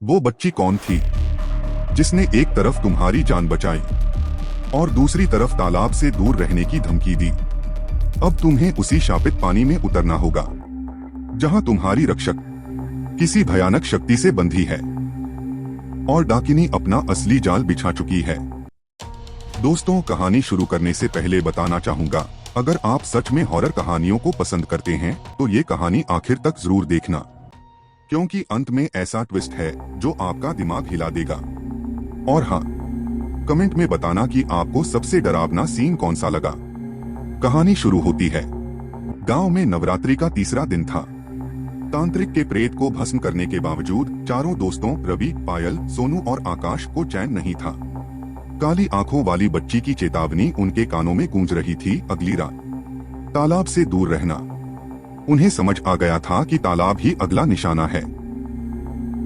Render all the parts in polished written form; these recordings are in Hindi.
वो बच्ची कौन थी जिसने एक तरफ तुम्हारी जान बचाई और दूसरी तरफ तालाब से दूर रहने की धमकी दी? अब तुम्हें उसी शापित पानी में उतरना होगा जहां तुम्हारी रक्षक किसी भयानक शक्ति से बंधी है और डाकिनी अपना असली जाल बिछा चुकी है। दोस्तों, कहानी शुरू करने से पहले बताना चाहूंगा, अगर आप सच में हॉरर कहानियों को पसंद करते हैं तो ये कहानी आखिर तक जरूर देखना, क्योंकि अंत में ऐसा ट्विस्ट है जो आपका दिमाग हिला देगा। और हाँ, कमेंट में बताना कि आपको सबसे डरावना सीन कौन सा लगा। कहानी शुरू होती है। गांव में नवरात्रि का तीसरा दिन था। तांत्रिक के प्रेत को भस्म करने के बावजूद चारों दोस्तों रवि, पायल, सोनू और आकाश को चैन नहीं था। काली आंखों वाली बच्ची की चेतावनी उनके कानों में गूंज रही थी, अगली रात तालाब से दूर रहना। उन्हें समझ आ गया था कि तालाब ही अगला निशाना है।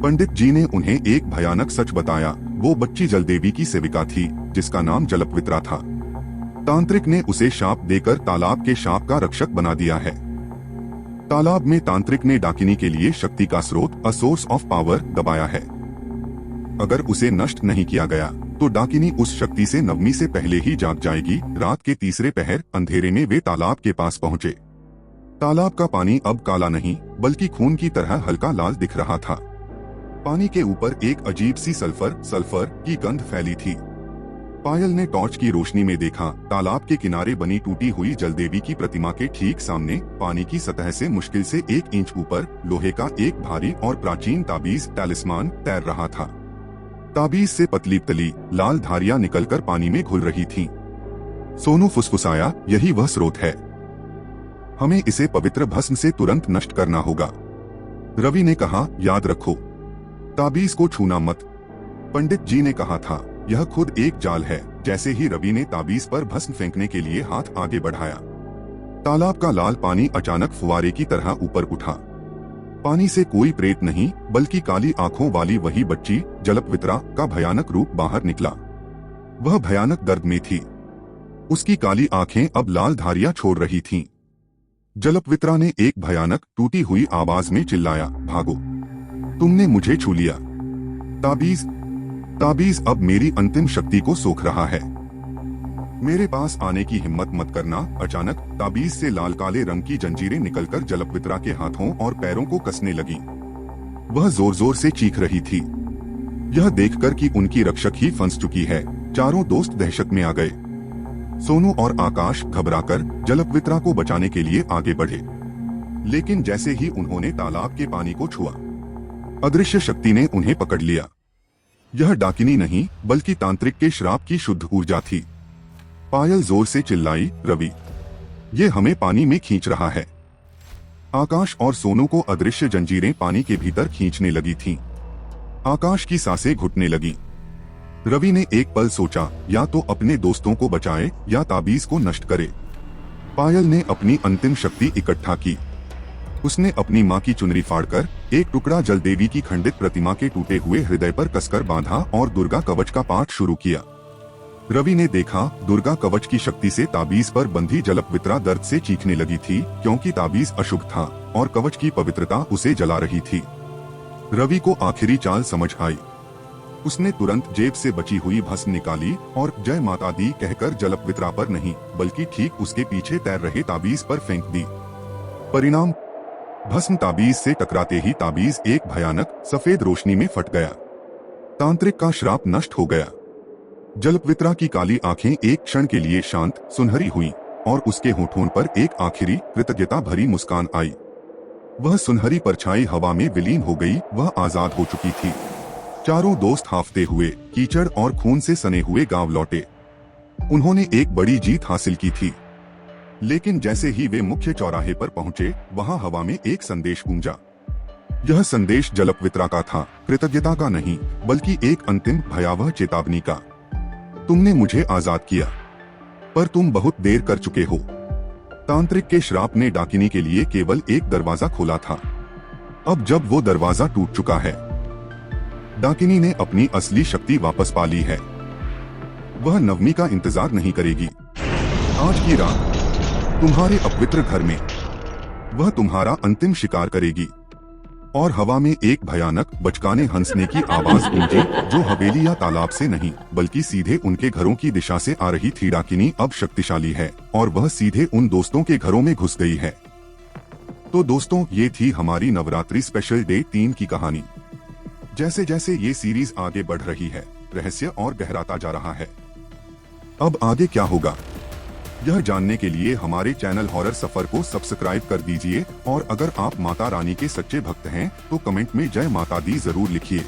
पंडित जी ने उन्हें एक भयानक सच बताया। वो बच्ची जलदेवी की सेविका थी जिसका नाम जलपवित्रा था। तांत्रिक ने उसे शाप देकर तालाब के शाप का रक्षक बना दिया है। तालाब में तांत्रिक ने डाकिनी के लिए शक्ति का स्रोत, अ सोर्स ऑफ पावर, दबाया है। अगर उसे नष्ट नहीं किया गया तो डाकिनी उस शक्ति से नवमी से पहले ही जाग जाएगी। रात के तीसरे पहर अंधेरे में वे तालाब के पास पहुँचे। तालाब का पानी अब काला नहीं बल्कि खून की तरह हल्का लाल दिख रहा था। पानी के ऊपर एक अजीब सी सल्फर की गंध फैली थी। पायल ने टॉर्च की रोशनी में देखा, तालाब के किनारे बनी टूटी हुई जलदेवी की प्रतिमा के ठीक सामने पानी की सतह से मुश्किल से 1 इंच ऊपर लोहे का एक भारी और प्राचीन ताबीज टैलिस्मान तैर रहा था। ताबीज से पतली तली लाल धारियां निकलकर पानी में घुल रही थीं। सोनू फुसफुसाया, यही वह स्रोत है, हमें इसे पवित्र भस्म से तुरंत नष्ट करना होगा। रवि ने कहा, याद रखो, ताबीज को छूना मत। पंडित जी ने कहा था, यह खुद एक जाल है। जैसे ही रवि ने ताबीज पर भस्म फेंकने के लिए हाथ आगे बढ़ाया, तालाब का लाल पानी अचानक फुवारे की तरह ऊपर उठा। पानी से कोई प्रेत नहीं बल्कि काली आंखों वाली वही बच्ची जलपवित्रा का भयानक रूप बाहर निकला। वह भयानक दर्द में थी। उसकी काली आंखें अब लाल धारियां छोड़ रही थीं। जलपवित्रा ने एक भयानक टूटी हुई आवाज में चिल्लाया, भागो, तुमने मुझे छू लिया। ताबीज अब मेरी अंतिम शक्ति को सोख रहा है। मेरे पास आने की हिम्मत मत करना। अचानक ताबीज से लाल काले रंग की जंजीरें निकलकर जलपवित्रा के हाथों और पैरों को कसने लगी। वह जोर जोर से चीख रही थी। यह देखकर कि उनकी रक्षक ही फंस चुकी है, चारों दोस्त दहशत में आ गए। सोनू और आकाश घबराकर जलपवित्रा को बचाने के लिए आगे बढ़े, लेकिन जैसे ही उन्होंने तालाब के पानी को छुआ, अदृश्य शक्ति ने उन्हें पकड़ लिया। यह डाकिनी नहीं बल्कि तांत्रिक के श्राप की शुद्ध ऊर्जा थी। पायल जोर से चिल्लाई, रवि, ये हमें पानी में खींच रहा है। आकाश और सोनू को अदृश्य जंजीरें पानी के भीतर खींचने लगी थीं। आकाश की सांसें घुटने लगी। रवि ने एक पल सोचा, या तो अपने दोस्तों को बचाए या ताबीज को नष्ट करे। पायल ने अपनी अंतिम शक्ति इकट्ठा की। उसने अपनी मां की चुनरी फाड़कर एक टुकड़ा जलदेवी की खंडित प्रतिमा के टूटे हुए हृदय पर कसकर बांधा और दुर्गा कवच का पाठ शुरू किया। रवि ने देखा, दुर्गा कवच की शक्ति से ताबीज पर बंधी जलपवित्रा दर्द से चीखने लगी थी, क्योंकि ताबीज अशुभ था और कवच की पवित्रता उसे जला रही थी। रवि को आखिरी चाल समझ आई। उसने तुरंत जेब से बची हुई भस्म निकाली और जय माता दी कहकर जलपवित्रा पर नहीं बल्कि ठीक उसके पीछे तैर रहे ताबीज पर फेंक दी। परिणाम, भस्म ताबीज से टकराते ही ताबीज एक भयानक सफेद रोशनी में फट गया। तांत्रिक का श्राप नष्ट हो गया। जलपवित्रा की काली आंखें एक क्षण के लिए शांत सुनहरी हुईं और उसके होठों पर एक आखिरी कृतज्ञता भरी मुस्कान आई। वह सुनहरी परछाई हवा में विलीन हो गई। वह आजाद हो चुकी थी। चारों दोस्त हाफते हुए कीचड़ और खून से सने हुए गांव लौटे। उन्होंने एक बड़ी जीत हासिल की थी, लेकिन जैसे ही वे मुख्य चौराहे पर पहुंचे, वहां हवा में एक संदेश गूंजा। यह संदेश जलपवित्रा का था, कृतज्ञता का नहीं बल्कि एक अंतिम भयावह चेतावनी का। तुमने मुझे आजाद किया, पर तुम बहुत देर कर चुके हो। तांत्रिक के श्राप ने डाकिनी के लिए केवल एक दरवाजा खोला था। अब जब वो दरवाजा टूट चुका है, डाकिनी ने अपनी असली शक्ति वापस पा ली है। वह नवमी का इंतजार नहीं करेगी। आज की रात तुम्हारे अपवित्र घर में वह तुम्हारा अंतिम शिकार करेगी। और हवा में एक भयानक बचकाने हंसने की आवाज गूंजी, जो हवेली या तालाब से नहीं बल्कि सीधे उनके घरों की दिशा से आ रही थी। डाकिनी अब शक्तिशाली है और वह सीधे उन दोस्तों के घरों में घुस गई है। तो दोस्तों, ये थी हमारी नवरात्रि स्पेशल डे 3 की कहानी। जैसे जैसे ये सीरीज आगे बढ़ रही है, रहस्य और गहराता जा रहा है। अब आगे क्या होगा, यह जानने के लिए हमारे चैनल हॉरर सफर को सब्सक्राइब कर दीजिए। और अगर आप माता रानी के सच्चे भक्त हैं तो कमेंट में जय माता दी जरूर लिखिए।